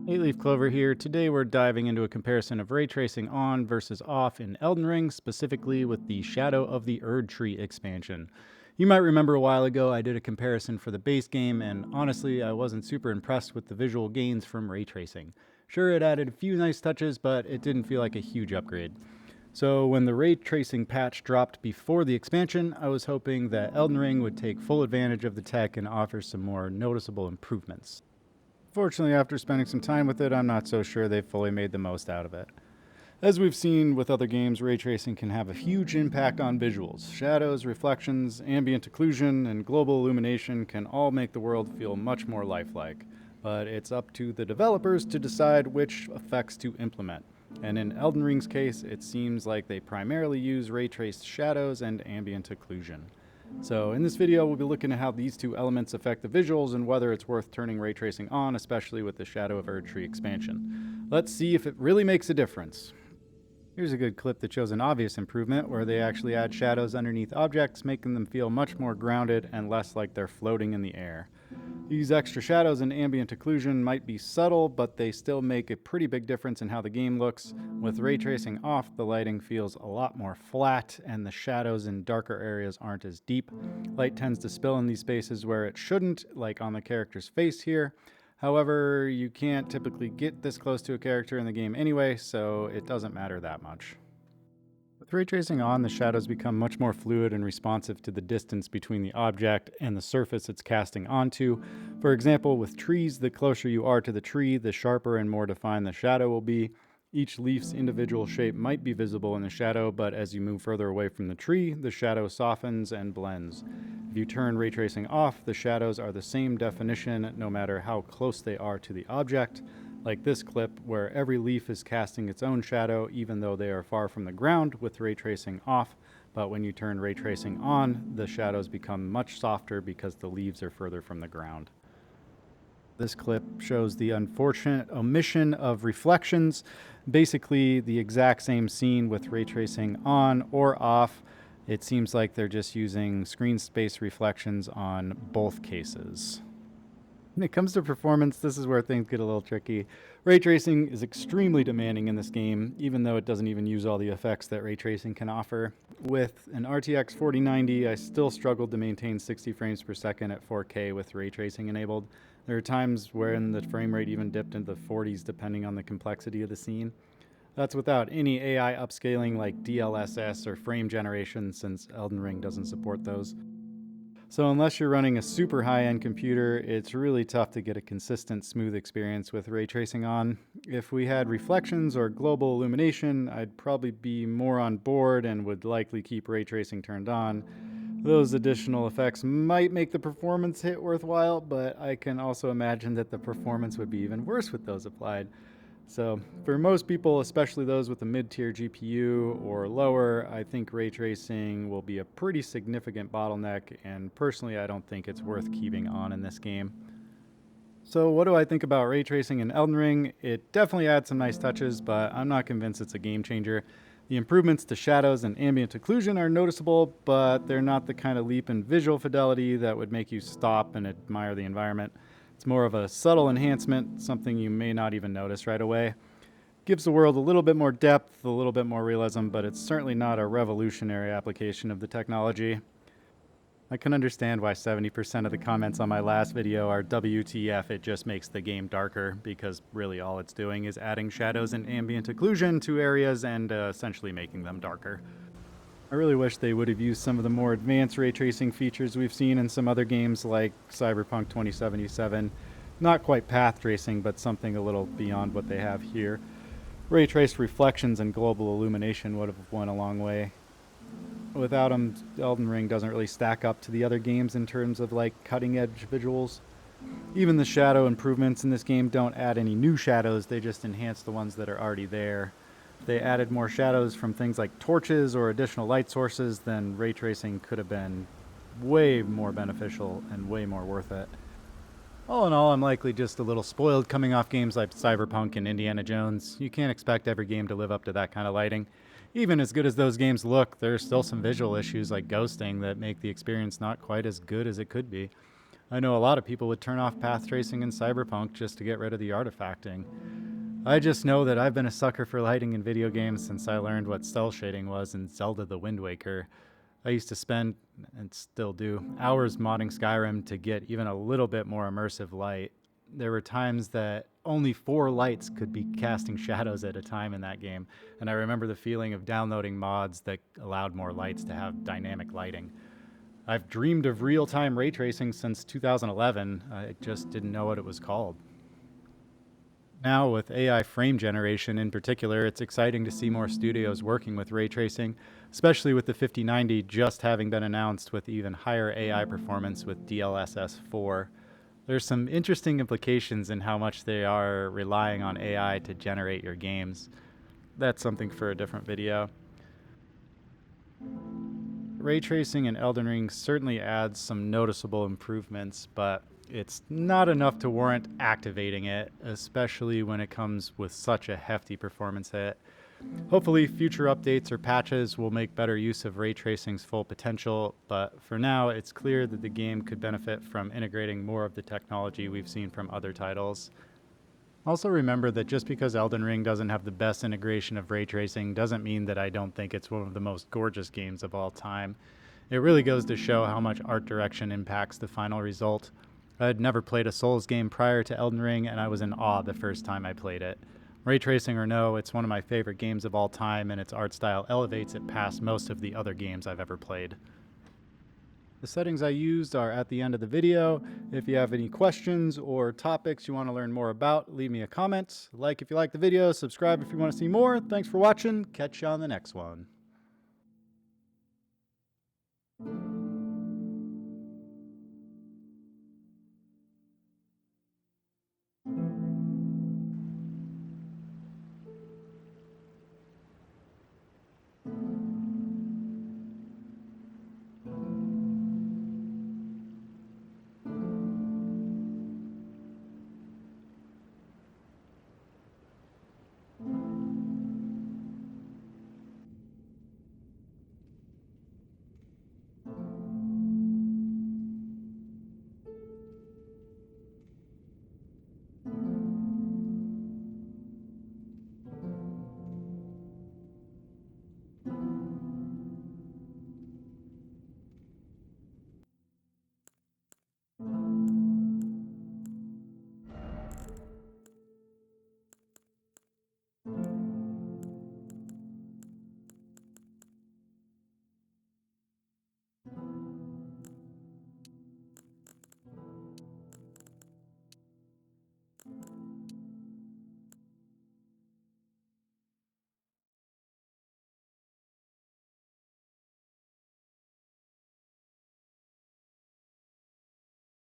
Hey Leaf Clover here. Today we're diving into a comparison of ray tracing on versus off in Elden Ring, specifically with the Shadow of the Erdtree expansion. You might remember a while ago I did a comparison for the base game, and honestly I wasn't super impressed with the visual gains from ray tracing. Sure, it added a few nice touches, but it didn't feel like a huge upgrade. So when the ray tracing patch dropped before the expansion, I was hoping that Elden Ring would take full advantage of the tech and offer some more noticeable improvements. Fortunately, after spending some time with it, I'm not so sure they've fully made the most out of it. As we've seen with other games, ray tracing can have a huge impact on visuals. Shadows, reflections, ambient occlusion, and global illumination can all make the world feel much more lifelike. But it's up to the developers to decide which effects to implement. And in Elden Ring's case, it seems like they primarily use ray-traced shadows and ambient occlusion. So in this video, we'll be looking at how these two elements affect the visuals and whether it's worth turning ray tracing on, especially with the Shadow of Erdtree expansion. Let's see if it really makes a difference. Here's a good clip that shows an obvious improvement where they actually add shadows underneath objects, making them feel much more grounded and less like they're floating in the air. These extra shadows and ambient occlusion might be subtle, but they still make a pretty big difference in how the game looks. With ray tracing off, the lighting feels a lot more flat, and the shadows in darker areas aren't as deep. Light tends to spill in these spaces where it shouldn't, like on the character's face here. However, you can't typically get this close to a character in the game anyway, so it doesn't matter that much. With ray tracing on, the shadows become much more fluid and responsive to the distance between the object and the surface it's casting onto. For example, with trees, the closer you are to the tree, the sharper and more defined the shadow will be. Each leaf's individual shape might be visible in the shadow, but as you move further away from the tree, the shadow softens and blends. If you turn ray tracing off, the shadows are the same definition no matter how close they are to the object. Like this clip, where every leaf is casting its own shadow even though they are far from the ground with ray tracing off, but when you turn ray tracing on, the shadows become much softer because the leaves are further from the ground. This clip shows the unfortunate omission of reflections, basically the exact same scene with ray tracing on or off. It seems like they're just using screen space reflections on both cases. When it comes to performance, this is where things get a little tricky. Ray tracing is extremely demanding in this game, even though it doesn't even use all the effects that ray tracing can offer. With an RTX 4090, I still struggled to maintain 60 frames per second at 4K with ray tracing enabled. There are times when the frame rate even dipped into the 40s depending on the complexity of the scene. That's without any AI upscaling like DLSS or frame generation, since Elden Ring doesn't support those. So unless you're running a super high-end computer, it's really tough to get a consistent, smooth experience with ray tracing on. If we had reflections or global illumination, I'd probably be more on board and would likely keep ray tracing turned on. Those additional effects might make the performance hit worthwhile, but I can also imagine that the performance would be even worse with those applied. So for most people, especially those with a mid-tier GPU or lower, I think ray tracing will be a pretty significant bottleneck, and personally I don't think it's worth keeping on in this game. So what do I think about ray tracing in Elden Ring? It definitely adds some nice touches, but I'm not convinced it's a game changer. The improvements to shadows and ambient occlusion are noticeable, but they're not the kind of leap in visual fidelity that would make you stop and admire the environment. It's more of a subtle enhancement, something you may not even notice right away. Gives the world a little bit more depth, a little bit more realism, but it's certainly not a revolutionary application of the technology. I can understand why 70% of the comments on my last video are WTF, it just makes the game darker, because really all it's doing is adding shadows and ambient occlusion to areas and essentially making them darker. I really wish they would have used some of the more advanced ray tracing features we've seen in some other games like Cyberpunk 2077. Not quite path tracing, but something a little beyond what they have here. Ray traced reflections and global illumination would have went a long way. Without them, Elden Ring doesn't really stack up to the other games in terms of like cutting edge visuals. Even the shadow improvements in this game don't add any new shadows, they just enhance the ones that are already there. If they added more shadows from things like torches or additional light sources, then ray tracing could have been way more beneficial and way more worth it. All in all, I'm likely just a little spoiled coming off games like Cyberpunk and Indiana Jones. You can't expect every game to live up to that kind of lighting. Even as good as those games look, there's still some visual issues like ghosting that make the experience not quite as good as it could be. I know a lot of people would turn off path tracing in Cyberpunk just to get rid of the artifacting. I just know that I've been a sucker for lighting in video games since I learned what cell shading was in Zelda the Wind Waker. I used to spend, and still do, hours modding Skyrim to get even a little bit more immersive light. There were times that only 4 lights could be casting shadows at a time in that game, and I remember the feeling of downloading mods that allowed more lights to have dynamic lighting. I've dreamed of real-time ray tracing since 2011, I just didn't know what it was called. Now, with AI frame generation in particular, it's exciting to see more studios working with ray tracing, especially with the 5090 just having been announced with even higher AI performance with DLSS 4. There's some interesting implications in how much they are relying on AI to generate your games. That's something for a different video. Ray tracing in Elden Ring certainly adds some noticeable improvements, but it's not enough to warrant activating it, especially when it comes with such a hefty performance hit. Hopefully, future updates or patches will make better use of ray tracing's full potential, but for now, it's clear that the game could benefit from integrating more of the technology we've seen from other titles. Also remember that just because Elden Ring doesn't have the best integration of ray tracing doesn't mean that I don't think it's one of the most gorgeous games of all time. It really goes to show how much art direction impacts the final result. I had never played a Souls game prior to Elden Ring, and I was in awe the first time I played it. Ray tracing or no, it's one of my favorite games of all time, and its art style elevates it past most of the other games I've ever played. The settings I used are at the end of the video. If you have any questions or topics you want to learn more about, leave me a comment. Like if you like the video, subscribe if you want to see more. Thanks for watching. Catch you on the next one.